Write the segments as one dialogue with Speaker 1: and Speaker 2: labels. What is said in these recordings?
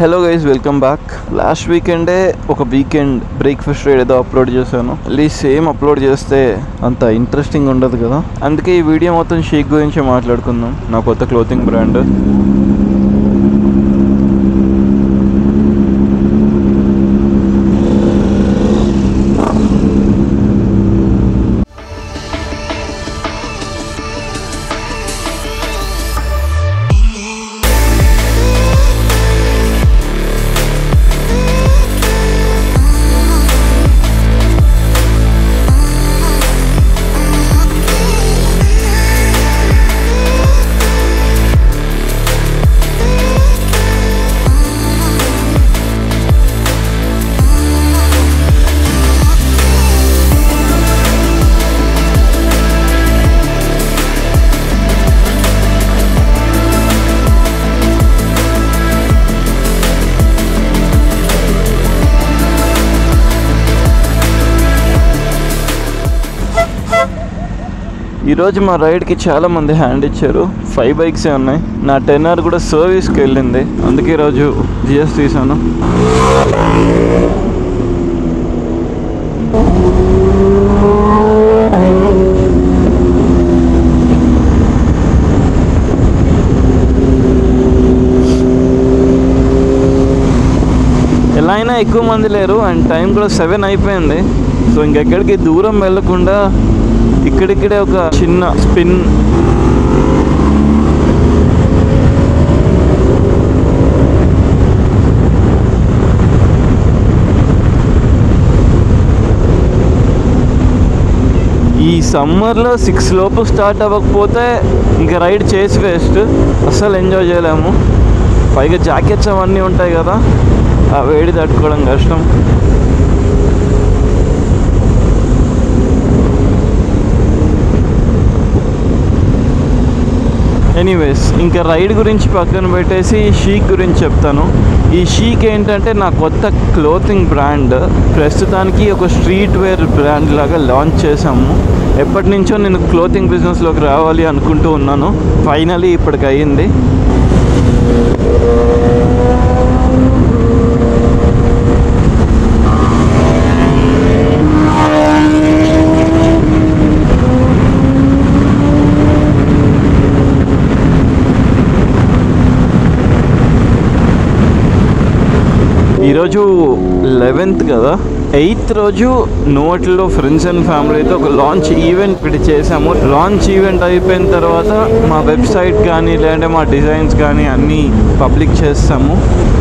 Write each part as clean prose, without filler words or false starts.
Speaker 1: Hello guys, welcome back. Last వీకెండే ఒక weekend breakfast ride ఏదో అప్లోడ్ చేశాను. మళ్ళీ సేమ్ అప్లోడ్ చేస్తే అంత ఇంట్రెస్టింగ్ ఉండదు కదా, అందుకే ఈ వీడియో మొత్తం షీక్ గురించి మాట్లాడుకుందాం. నా కొత్త క్లోతింగ్ బ్రాండ్. ఈరోజు మా రైడ్కి చాలా మంది హ్యాండ్ ఇచ్చారు. 5 బైక్సే ఉన్నాయి. నా 10R కూడా సర్వీస్కి వెళ్ళింది, అందుకే ఈరోజు జిఎస్ తీసాను. ఎలా అయినా ఎక్కువ మంది లేరు అండ్ టైం కూడా 7 అయిపోయింది. సో ఇంకెక్కడికి దూరం వెళ్ళకుండా ఇక్కడిక్కడే ఒక చిన్న స్పిన్. ఈ సమ్మర్లో 6 లోపు స్టార్ట్ అవ్వకపోతే ఇంకా రైడ్ చేసి వేస్ట్, అస్సలు ఎంజాయ్ చేయలేము. పైగా జాకెట్స్ అవన్నీ ఉంటాయి కదా, ఆ వేడి తట్టుకోవడం కష్టం. ఎనీవేస్, ఇంకా రైడ్ గురించి పక్కన పెట్టేసి షీక్ గురించి చెప్తాను. ఈ షీక్ ఏంటంటే నా కొత్త క్లోతింగ్ బ్రాండ్. ప్రస్తుతానికి ఒక స్ట్రీట్ వేర్ బ్రాండ్ లాగా లాంచ్ చేసాము. ఎప్పటి నుంచో నేను క్లోతింగ్ బిజినెస్లోకి రావాలి అనుకుంటూ ఉన్నాను. ఫైనలీ ఇప్పటికి అయ్యింది. ఈరోజు 11th కదా, 8th రోజు నోట్లో ఫ్రెండ్స్ అండ్ ఫ్యామిలీతో ఒక లాంచ్ ఈవెంట్ పెట్టి చేసాము. లాంచ్ ఈవెంట్ అయిపోయిన తర్వాత మా వెబ్సైట్ కానీ లేదంటే మా డిజైన్స్ కానీ అన్నీ పబ్లిక్ చేస్తాము.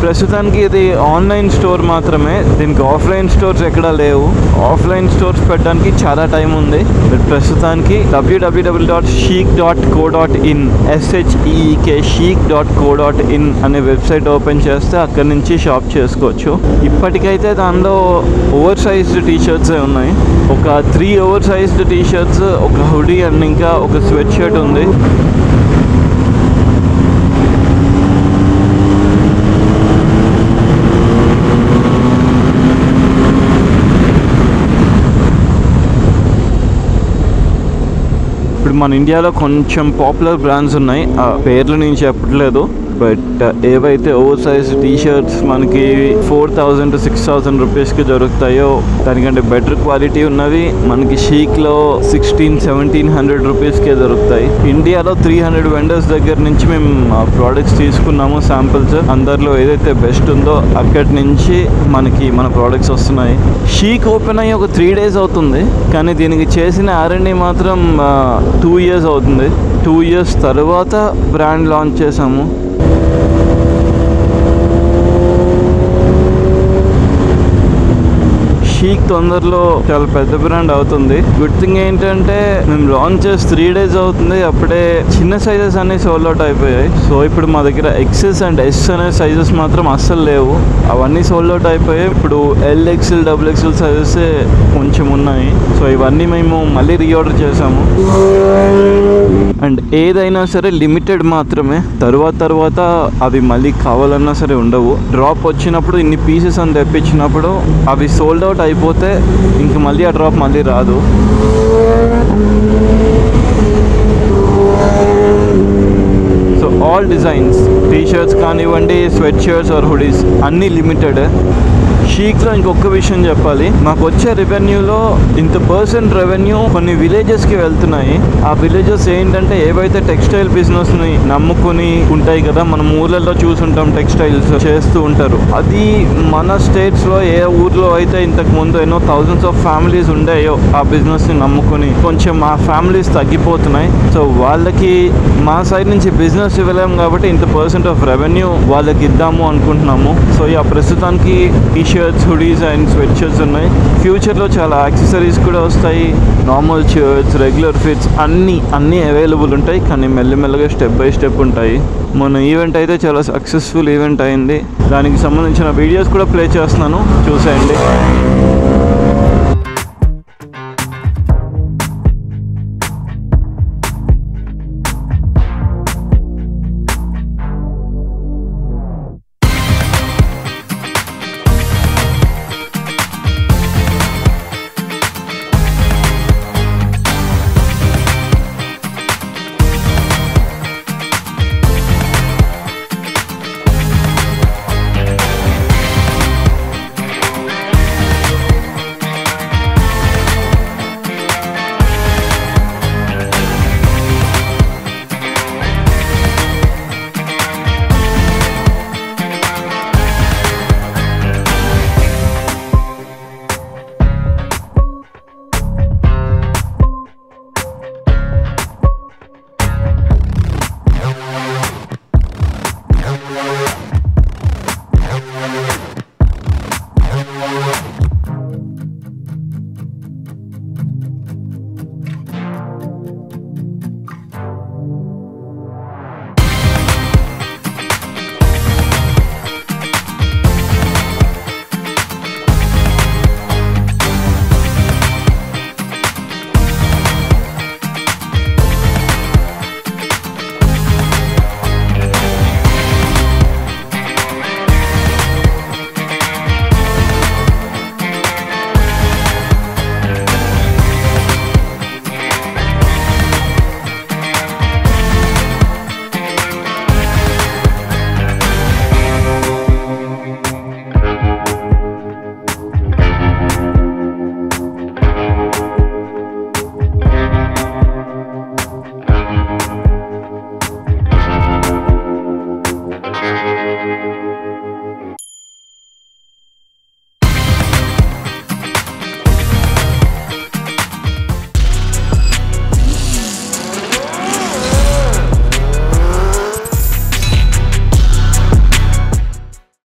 Speaker 1: ప్రస్తుతానికి ఇది ఆన్లైన్ స్టోర్ మాత్రమే, దీనికి ఆఫ్లైన్ స్టోర్స్ ఎక్కడా లేవు. ఆఫ్లైన్ స్టోర్స్ పెట్టడానికి చాలా టైం ఉంది. ప్రస్తుతానికి www.sheek.co.in sheek.co.in అనే వెబ్సైట్ ఓపెన్ చేస్తే అక్కడి నుంచి షాప్ చేసుకోవచ్చు. ఇప్పటికైతే దానిలో ఓవర్ సైజ్డ్ టీషర్ట్సే ఉన్నాయి. ఒక 3 ఓవర్ సైజ్డ్ టీషర్ట్స్, ఒక హుడీ అండ్ ఇంకా ఒక స్వెట్ షర్ట్ ఉంది. ఇప్పుడు మన ఇండియాలో కొంచెం పాపులర్ బ్రాండ్స్ ఉన్నాయి, ఆ పేర్లు నేను చెప్పట్లేదు. బట్ ఏవైతే ఓవర్ సైజ్ టీషర్ట్స్ మనకి 4,000 to 6,000 రూపీస్కి దొరుకుతాయో దానికంటే బెటర్ క్వాలిటీ ఉన్నవి మనకి షీక్లో 1,600-1,700 రూపీస్కే దొరుకుతాయి. ఇండియాలో 300 వెండర్స్ దగ్గర నుంచి మేము ప్రోడక్ట్స్ తీసుకున్నాము, శాంపిల్స్. అందరిలో ఏదైతే బెస్ట్ ఉందో అక్కడి నుంచి మనకి మన ప్రోడక్ట్స్ వస్తున్నాయి. షీక్ ఓపెన్ అయ్యి ఒక 3 days అవుతుంది, కానీ దీనికి చేసిన R&D మాత్రం 2 years అవుతుంది. 2 years తర్వాత బ్రాండ్ లాంచ్ చేసాము. షీక్ తొందరలో చాలా పెద్ద బ్రాండ్ అవుతుంది. గుడ్ థింగ్ ఏంటంటే మేము లాంచ్ చేసి 3 days అవుతుంది, అప్పుడే చిన్న సైజెస్ అన్ని సోల్డ్ అవుట్ అయిపోయాయి. సో ఇప్పుడు మా దగ్గర XS అండ్ S అనే సైజెస్ మాత్రం అస్సలు లేవు, అవన్నీ సోల్డ్ అవుట్ అయిపోయాయి. ఇప్పుడు LXL, XXL సైజెస్ కొంచెం ఉన్నాయి. సో ఇవన్నీ మేము మళ్ళీ రీఆర్డర్ చేసాము. అండ్ ఏదైనా సరే లిమిటెడ్ మాత్రమే, తర్వాత అవి మళ్ళీ కావాలన్నా సరే ఉండవు. డ్రాప్ వచ్చినప్పుడు ఇన్ని పీసెస్ అని తెప్పించినప్పుడు అవి సోల్డ్ అవుట్ అయిపోతే ఇంక మళ్ళీ ఆ డ్రాప్ మళ్ళీ రాదు. So all designs, T shirts కానివ్వండి, స్వెట్ షర్ట్స్ ఆర్ హుడీస్ అన్నీ లిమిటెడ్. షీక్లో ఇంకొక విషయం చెప్పాలి, మాకు వచ్చే రెవెన్యూలో ఇంత పర్సెంట్ రెవెన్యూ కొన్ని విలేజెస్కి వెళ్తున్నాయి. ఆ విలేజెస్ ఏంటంటే ఏవైతే టెక్స్టైల్ బిజినెస్ని నమ్ముకుని ఉంటాయి కదా, మనం ఊర్లలో చూసుంటాం టెక్స్టైల్స్ చేస్తూ ఉంటారు. అది మన స్టేట్స్లో ఏ ఊర్లో అయితే ఇంతకు ముందు ఎన్నో థౌజండ్స్ ఆఫ్ ఫ్యామిలీస్ ఉండేయో ఆ బిజినెస్ని నమ్ముకుని కొంచెం ఆ ఫ్యామిలీస్ తగ్గిపోతున్నాయి. సో వాళ్ళకి మా సైడ్ నుంచి బిజినెస్ ఇవ్వలేము కాబట్టి ఇంత పర్సెంట్ ఆఫ్ రెవెన్యూ వాళ్ళకి ఇద్దాము అనుకుంటున్నాము. సో ఆ ప్రస్తుతానికి T shirts, hoodies and sweat shirts ఉన్నాయి. ఫ్యూచర్లో చాలా యాక్సెసరీస్ కూడా వస్తాయి. నార్మల్ షర్ట్స్, రెగ్యులర్ ఫిట్స్ అన్నీ అవైలబుల్ ఉంటాయి. కానీ మెల్లమెల్లగా స్టెప్ బై స్టెప్ ఉంటాయి. మన ఈవెంట్ అయితే చాలా సక్సెస్ఫుల్ ఈవెంట్ అయింది. దానికి సంబంధించిన వీడియోస్ కూడా ప్లే చేస్తున్నాను, చూసేయండి.